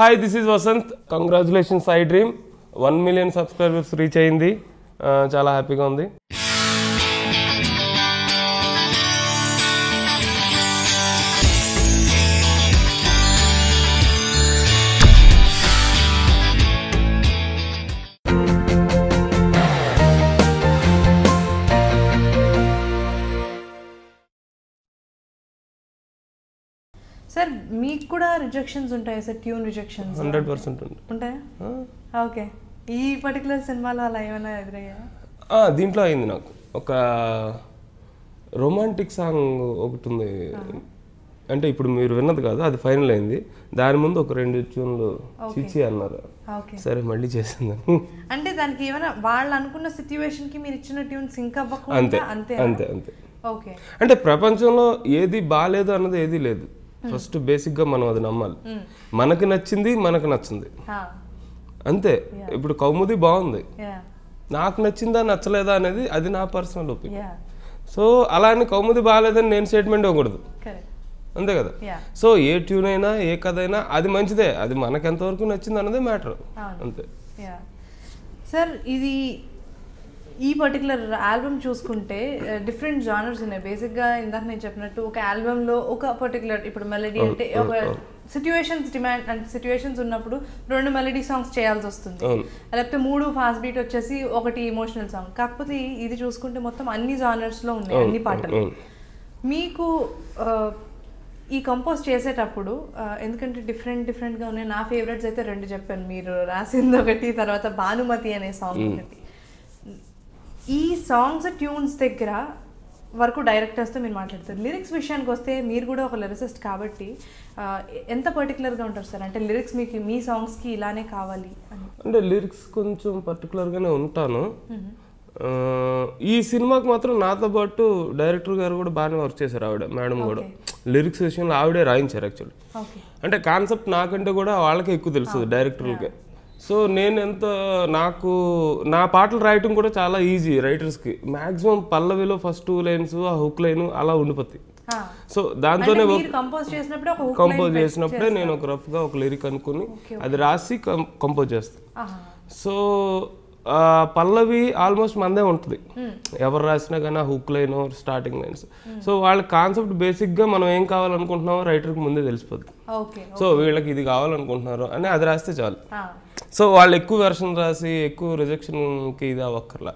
Hi, this is Vasant. Congratulations, I Dream. 1 million subscribers reach అయింది. చాలా హ్యాపీగా ఉంది. సార్ మీకు కూడా రిజెక్షన్స్ ఉంటాయా సార్? ట్యూన్ రిజెక్షన్స్ 100% ఉంటాయా? ఓకే. ఈ పర్టికులర్ సినిమాలో అలా ఏమైనా ఎదురయ్యా? దీంట్లో అయింది నాకు. ఒక రొమాంటిక్ సాంగ్ ఒకటి ఉంది, అంటే ఇప్పుడు మీరు విన్నది కాదు, అది ఫైనల్ అయింది. దాని ముందు ఒక 2 ట్యూన్లు చిచి అన్నారు. సరే మళ్ళీ చేసింది. అంటే దానికి ఏమైనా వాళ్ళు అనుకున్న సిచ్యువేషన్ కి మీరు ఇచ్చిన ట్యూన్ సింక్ అవ్వకుండా అంతే అంతే అంతే. ఓకే. అంటే ప్రపంచంలో ఏది బాలేదు అన్నది ఏది లేదు. ఫస్ట్ బేసిక్ గా మనం అది నమ్మాలి. మనకి నచ్చింది, మనకు నచ్చింది అంతే. ఇప్పుడు కౌముది బాగుంది, నాకు నచ్చిందా నచ్చలేదా అనేది అది నా పర్సనల్ ఒపీనియన్. సో అలా అని కౌముది బాగాలేదని నేను స్టేట్మెంట్ ఇవ్వకూడదు, అంతే కదా. సో ఏ ట్యూన్ అయినా ఏ కథ అయినా అది మంచిదే, అది మనకు ఎంతవరకు నచ్చింది అన్నదే మ్యాటర్, అంతే. సార్ ఇది ఈ పర్టికులర్ ఆల్బమ్ చూసుకుంటే డిఫరెంట్ జానర్స్ ఉన్నాయి. బేసిక్గా ఇందాక నేను చెప్పినట్టు ఒక ఆల్బమ్లో ఒక పర్టికులర్ ఇప్పుడు మెలడీ అంటే ఒక సిచ్యువేషన్స్ డిమాండ్ అంటే సిచ్యువేషన్స్ ఉన్నప్పుడు 2 మెలడీ సాంగ్స్ చేయాల్సి వస్తుంది, లేకపోతే 3 ఫాస్ట్ బీట్ వచ్చేసి 1 ఇమోషనల్ సాంగ్. కాకపోతే ఇది చూసుకుంటే మొత్తం అన్ని జానర్స్లో ఉన్నాయి అన్ని పాటలు. మీకు ఈ కంపోజ్ చేసేటప్పుడు ఎందుకంటే డిఫరెంట్గా ఉన్నాయి. నా ఫేవరెట్స్ అయితే 2 చెప్పాను, మీరు రాసింది ఒకటి, తర్వాత భానుమతి అనే సాంగ్ ఒకటి. ఈ సాంగ్స్ ట్యూన్స్ దగ్గర వరకు డైరెక్టర్స్తో మీరు మాట్లాడతారు. లిరిక్స్ విషయానికి వస్తే మీరు కూడా ఒక లిరిసిస్ట్ కాబట్టి ఎంత పర్టికులర్గా ఉంటారు సార్? అంటే లిరిక్స్ మీకు మీ సాంగ్స్కి ఇలానే కావాలి అని. అంటే లిరిక్స్ కొంచెం పర్టికులర్గానే ఉంటాను. ఈ సినిమాకి మాత్రం నాతో పాటు డైరెక్టర్ గారు కూడా బాగానే వర్క్ చేశారు. ఆవిడ మేడం కూడా లిరిక్స్ విషయంలో ఆవిడే రాయించారు యాక్చువల్లీ. అంటే కాన్సెప్ట్ నాకంటే కూడా వాళ్ళకే ఎక్కువ తెలుస్తుంది డైరెక్టర్లకే. సో నేను నాకు నా పాటలు రాయటం కూడా చాలా ఈజీ రైటర్స్కి. మ్యాక్సిమం పల్లవిలో ఫస్ట్ 2 లైన్స్ ఆ హుక్ లైన్ అలా ఉండిపోతాయి. సో దాంతోనే కంపోజ్ చేసినప్పుడే నేను ఒక రఫ్గా ఒక లిరిక్ అనుకుని అది రాసి కంపోజ్ చేస్తాను. సో పల్లవి ఆల్మోస్ట్ మందే ఉంటుంది, ఎవరు రాసినా కానీ ఆ hook line starting lines. So వాళ్ళ కాన్సెప్ట్ బేసిక్గా మనం ఏం కావాలనుకుంటున్నామో రైటర్కి ముందే తెలిసిపోద్ది. సో వీళ్ళకి ఇది కావాలనుకుంటున్నారు అని అది రాస్తే చాలు. సో వాళ్ళు ఎక్కువ వెర్షన్ రాసి ఎక్కువ రిజెక్షన్కి ఇది అవ్వక్కర్లా,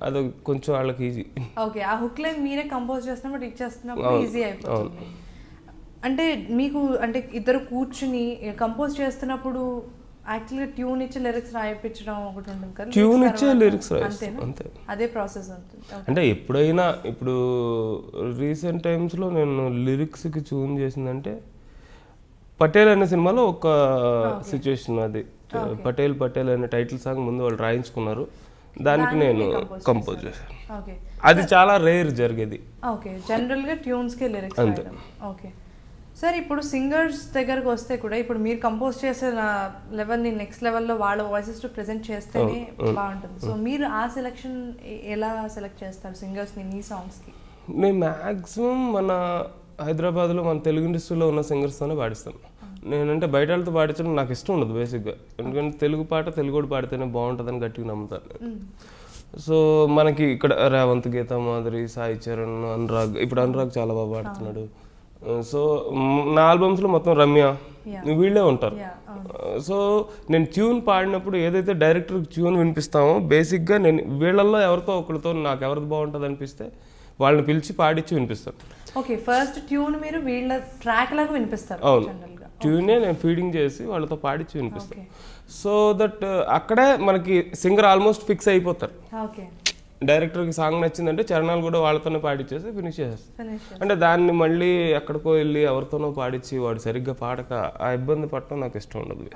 అది కొంచెం వాళ్ళకి ఈజీ. ఓకే. ఆ హుక్ లైన్ మీరే కంపోజ్ చేస్తున్నప్పుడు ఇచ్చేస్తున్నప్పుడు ఈజీ అయిపోతుంది. అంటే మీకు అంటే ఇద్దరు కూర్చుని కంపోజ్ చేస్తున్నప్పుడు యాక్చువల్గా ట్యూన్ ఇచ్చి లిరిక్స్ రాయించడం ఒకటి ఉంటుంది కదా, ట్యూన్ ఇచ్చే లిరిక్స్ రాయిస్తాను అంతే, అదే ప్రాసెస్ ఉంటుంది. అంటే ఎప్పుడైనా ఇప్పుడు రీసెంట్ టైమ్స్లో నేను లిరిక్స్కి ట్యూన్ చేసిందంటే పటేల్ అనే సినిమాలో ఒక సిచ్యువేషన్, అది పటేల్ అనే టైటిల్ సాంగ్ ముందు వాళ్ళు రాయించుకున్నారు, దానికి నేను కంపోజ్ చేశాను. అది చాలా రేర్ జరిగేది. ఓకే. జనరల్గా ట్యూన్స్కే లిరిక్స్ అంతే. Okay sir. ఇప్పుడు సింగర్స్ దగ్గరకు వస్తే కూడా ఇప్పుడు మీరు కంపోజ్ చేసే లెవెల్ని నెక్స్ట్ లెవెల్లో వాళ్ళ వాయిసెస్ ప్రెజెంట్ చేస్తేనే బాగుంటుంది. సో మీరు ఆ సెలెక్షన్ ఎలా సెలెక్ట్ చేస్తారు సింగర్స్ని మీ సాంగ్స్కి? నేను మ్యాక్సిమం మన హైదరాబాద్లో మన తెలుగు ఇండస్ట్రీలో ఉన్న సింగర్స్తోనే పాడిస్తాను. నేనంటే బయట వాళ్ళతో పాడించడం నాకు ఇష్టం ఉండదు బేసిక్గా, ఎందుకంటే తెలుగు పాట తెలుగుడు పాడితేనే బాగుంటుందని గట్టిగా నమ్ముతాను. సో మనకి ఇక్కడ రేవంత్, గీతా మాధురి, సాయి చరణ్, అనురాగ్, ఇప్పుడు అనురాగ్ చాలా బాగా పాడుతున్నాడు. సో నా ఆల్బమ్స్లో మొత్తం రమ్య వీళ్ళే ఉంటారు. సో నేను ట్యూన్ పాడినప్పుడు ఏదైతే డైరెక్టర్కి ట్యూన్ వినిపిస్తామో బేసిక్గా నేను వీళ్ళల్లో ఎవరితో ఒకరితో నాకు ఎవరిది బాగుంటుంది అనిపిస్తే వాళ్ళని పిలిచి పాడించి వినిపిస్తాను. ఓకే. ఫస్ట్ ట్యూన్ మీరు వీళ్ళ ట్రాక్ లాగా వినిపిస్తారు? అవును, ట్యూనే నేను ఫీడింగ్ చేసి వాళ్ళతో పాడించి వినిపిస్తాను. సో దట్ అక్కడే మనకి సింగర్ ఆల్మోస్ట్ ఫిక్స్ అయిపోతారు. డైరెక్టర్కి సాంగ్ నచ్చిందంటే చరణాలు కూడా వాళ్ళతోనే పాడించేసి ఫినిష్ చేసేస్తాను. అంటే దాన్ని మళ్ళీ ఎక్కడికో వెళ్ళి ఎవరితోనో పాడించి వాడు సరిగ్గా పాడక ఆ ఇబ్బంది పడటం నాకు ఇష్టం ఉండదు.